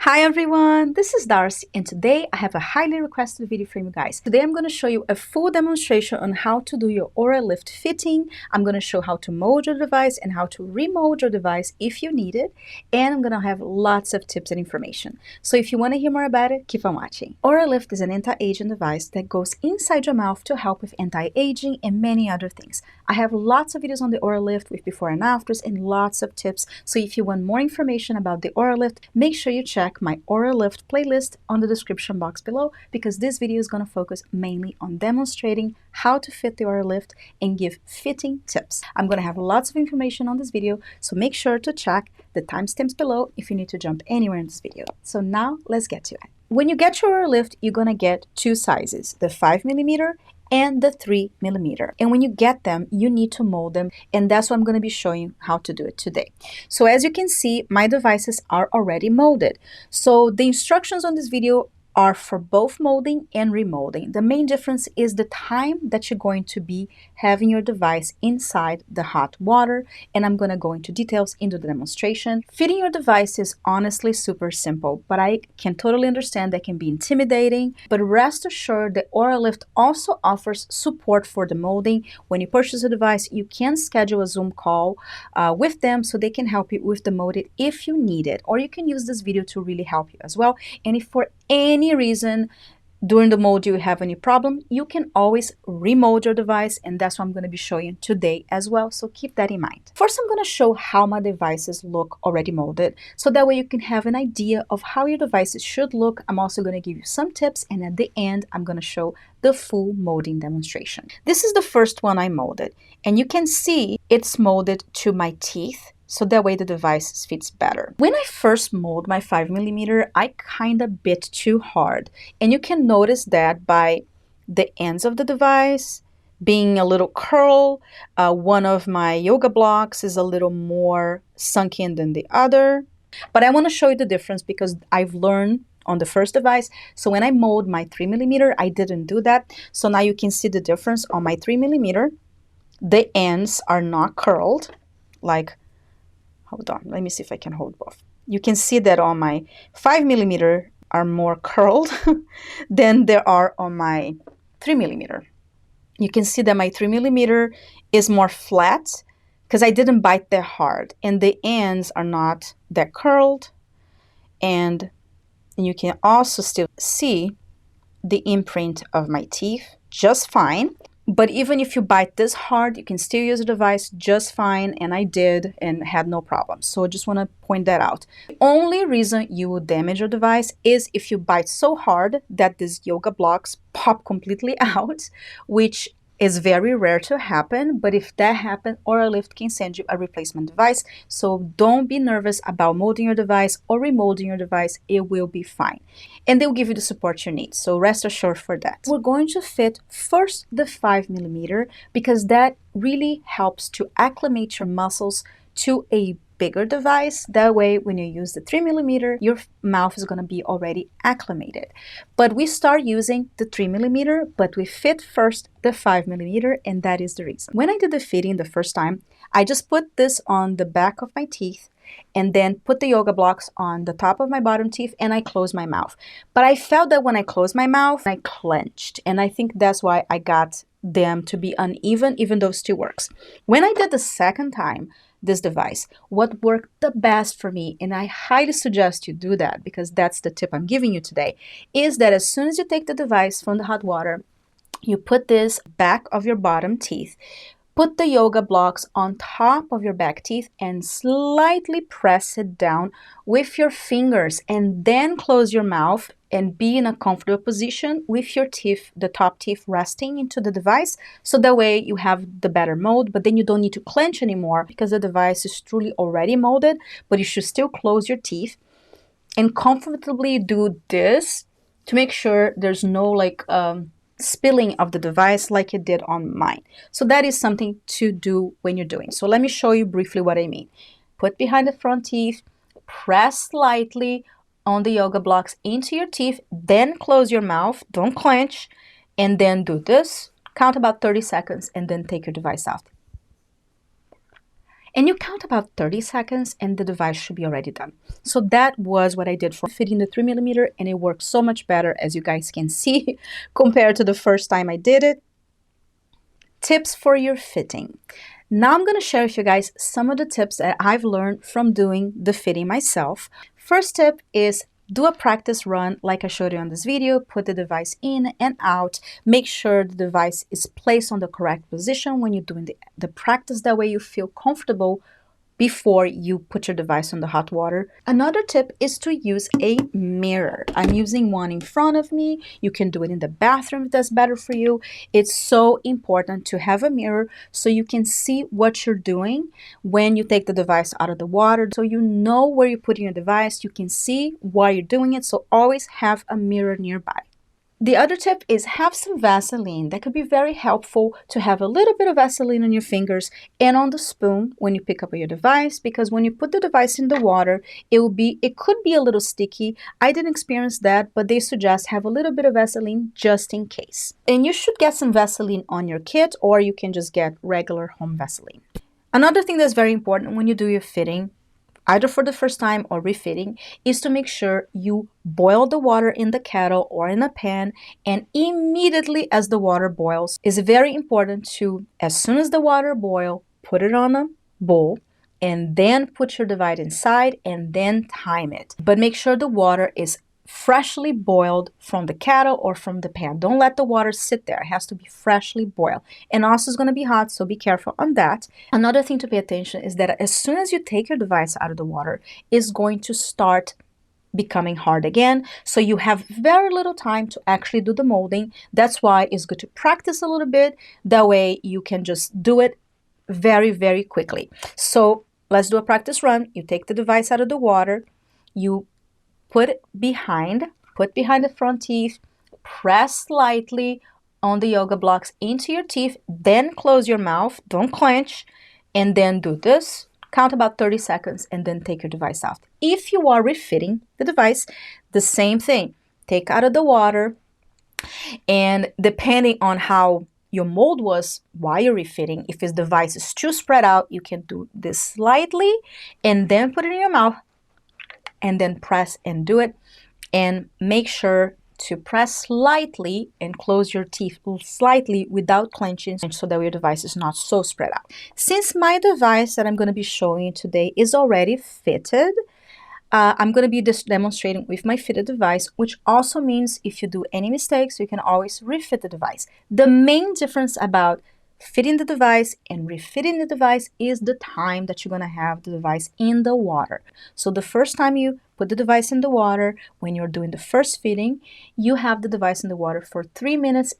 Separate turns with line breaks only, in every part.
Hi everyone, this is Darcy and today I have a highly requested video from you guys. Today I'm going to show you a full demonstration on how to do your Oralift fitting. I'm going to show how to mold your device and how to remold your device if you need it. And I'm going to have lots of tips and information. So if you want to hear more about it, keep on watching. Oralift is an anti-aging device that goes inside your mouth to help with anti-aging and many other things. I have lots of videos on the Oralift with before and afters and lots of tips. So if you want more information about the Oralift, make sure you check my Oralift playlist on the description box below, because this video is going to focus mainly on demonstrating how to fit the Oralift and give fitting tips. I'm going to have lots of information on this video, so make sure to check the timestamps below if you need to jump anywhere in this video. So now let's get to it. When you get your Oralift, you're going to get two sizes, the 5mm and the 3mm. And when you get them, you need to mold them, and that's what I'm going to be showing you how to do it today. So as you can see, my devices are already molded. So the instructions on this video are for both molding and remolding. The main difference is the time that you're going to be having your device inside the hot water, and I'm going to go into details into the demonstration. Fitting your device is honestly super simple, but I can totally understand that can be intimidating. But rest assured, the Oralift also offers support for the molding. When you purchase a device, you can schedule a Zoom call with them so they can help you with the molding if you need it, or you can use this video to really help you as well. And if for any reason during the mold you have any problem, you can always remold your device, and that's what I'm going to be showing you today as well, so keep that in mind. First, I'm going to show how my devices look already molded, so that way you can have an idea of how your devices should look. I'm also going to give you some tips, and at the end I'm going to show the full molding demonstration. This is the first one I molded, and you can see it's molded to my teeth, so that way the device fits better. When I first mold my 5mm, I kind of bit too hard. And you can notice that by the ends of the device being a little curl. One of my yoga blocks is a little more sunk in than the other. But I want to show you the difference because I've learned on the first device. So when I mold my 3mm, I didn't do that. So now you can see the difference on my 3mm. The ends are not curled like, hold on, let me see if I can hold both. You can see that on my 5mm are more curled than there are on my 3mm. You can see that my 3mm is more flat because I didn't bite that hard, and the ends are not that curled, and you can also still see the imprint of my teeth just fine. But even if you bite this hard, you can still use the device just fine, and I did and had no problem. So I just want to point that out. The only reason you will damage your device is if you bite so hard that these yoga blocks pop completely out, which is very rare to happen, but if that happens, Oralift can send you a replacement device. So don't be nervous about molding your device or remolding your device. It will be fine. And they'll give you the support you need. So rest assured for that. We're going to fit first the 5mm because that really helps to acclimate your muscles to a bigger device. That way, when you use the 3mm, your mouth is going to be already acclimated. But we start using the 3mm, but we fit first the 5mm, and that is the reason. When I did the fitting the first time, I just put this on the back of my teeth and then put the yoga blocks on the top of my bottom teeth, and I closed my mouth. But I felt that when I closed my mouth, I clenched, and I think that's why I got them to be uneven, even though it still works. When I did the second time, this device, what worked the best for me, and I highly suggest you do that because that's the tip I'm giving you today, is that as soon as you take the device from the hot water, you put this back of your bottom teeth, put the yoga blocks on top of your back teeth and slightly press it down with your fingers, and then close your mouth and be in a comfortable position with your teeth, the top teeth resting into the device, so that way you have the better mold, but then you don't need to clench anymore because the device is truly already molded, but you should still close your teeth and comfortably do this to make sure there's no spilling of the device like it did on mine. So that is something to do when you're doing. So let me show you briefly what I mean. Put behind the front teeth, press lightly on the yoga blocks into your teeth, then close your mouth, don't clench, and then do this. Count about 30 seconds and then take your device out. And you count about 30 seconds and the device should be already done. So that was what I did for fitting the 3mm, and it worked so much better, as you guys can see, compared to the first time I did it. Tips for your fitting. Now I'm going to share with you guys some of the tips that I've learned from doing the fitting myself. First tip is do a practice run like I showed you on this video. Put the device in and out. Make sure the device is placed on the correct position when you're doing the practice. That way you feel comfortable before you put your device on the hot water. Another tip is to use a mirror. I'm using one in front of me. You can do it in the bathroom if that's better for you. It's so important to have a mirror so you can see what you're doing when you take the device out of the water. So you know where you're putting your device. You can see why you're doing it. So always have a mirror nearby. The other tip is have some Vaseline. That could be very helpful to have a little bit of Vaseline on your fingers and on the spoon when you pick up your device, because when you put the device in the water, it could be a little sticky. I didn't experience that, but they suggest have a little bit of Vaseline just in case. And you should get some Vaseline on your kit, or you can just get regular home Vaseline. Another thing that's very important when you do your fitting, either for the first time or refitting, is to make sure you boil the water in the kettle or in a pan, and immediately as the water boils, it's very important to, as soon as the water boils, put it on a bowl and then put your device inside and then time it. But make sure the water is freshly boiled from the kettle or from the pan. Don't let the water sit there. It has to be freshly boiled. And also it's going to be hot, so be careful on that. Another thing to pay attention is that as soon as you take your device out of the water, it's going to start becoming hard again. So you have very little time to actually do the molding. That's why it's good to practice a little bit. That way you can just do it very, very quickly. So let's do a practice run. You take the device out of the water. You put behind the front teeth, press lightly on the yoga blocks into your teeth, then close your mouth, don't clench, and then do this. Count about 30 seconds and then take your device out. If you are refitting the device, the same thing. Take out of the water, and depending on how your mold was while you're refitting, if this device is too spread out, you can do this slightly and then put it in your mouth, and then press and do it. And make sure to press slightly and close your teeth slightly without clenching, so that your device is not so spread out. Since my device that I'm going to be showing you today is already fitted, I'm going to be demonstrating with my fitted device, which also means if you do any mistakes, you can always refit the device. The main difference about fitting the device and refitting the device is the time that you're going to have the device in the water. So the first time you put the device in the water, when you're doing the first fitting, you have the device in the water for 3.5 minutes.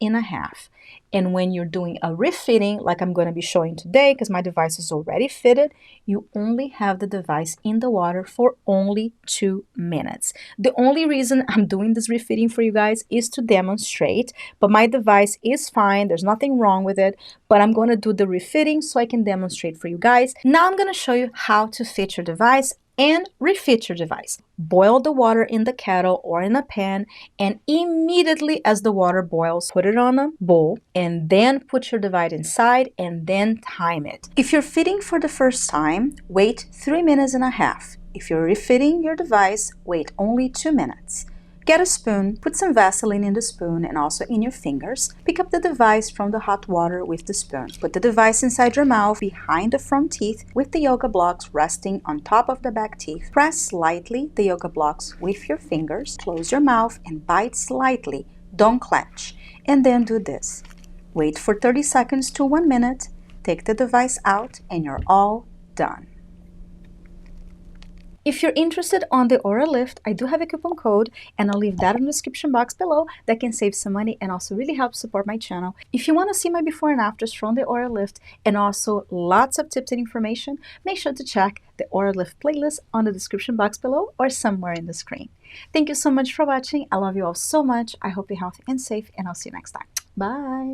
And when you're doing a refitting, like I'm going to be showing today, because my device is already fitted, you only have the device in the water for only 2 minutes. The only reason I'm doing this refitting for you guys is to demonstrate, but my device is fine. There's nothing wrong with it, but I'm going to do the refitting so I can demonstrate for you guys. Now I'm going to show you how to fit your device and refit your device. Boil the water in the kettle or in a pan, and immediately as the water boils, put it on a bowl and then put your device inside and then time it. If you're fitting for the first time, wait 3.5 minutes. If you're refitting your device, wait only 2 minutes. Get a spoon, put some Vaseline in the spoon and also in your fingers. Pick up the device from the hot water with the spoon. Put the device inside your mouth behind the front teeth with the yoga blocks resting on top of the back teeth. Press slightly the yoga blocks with your fingers. Close your mouth and bite slightly. Don't clench. And then do this. Wait for 30 seconds to 1 minute. Take the device out and you're all done. If you're interested on the Oralift, I do have a coupon code, and I'll leave that in the description box below. That can save some money and also really help support my channel. If you want to see my before and afters from the Oralift and also lots of tips and information, make sure to check the Oralift playlist on the description box below or somewhere in the screen. Thank you so much for watching. I love you all so much. I hope you're healthy and safe, and I'll see you next time. Bye!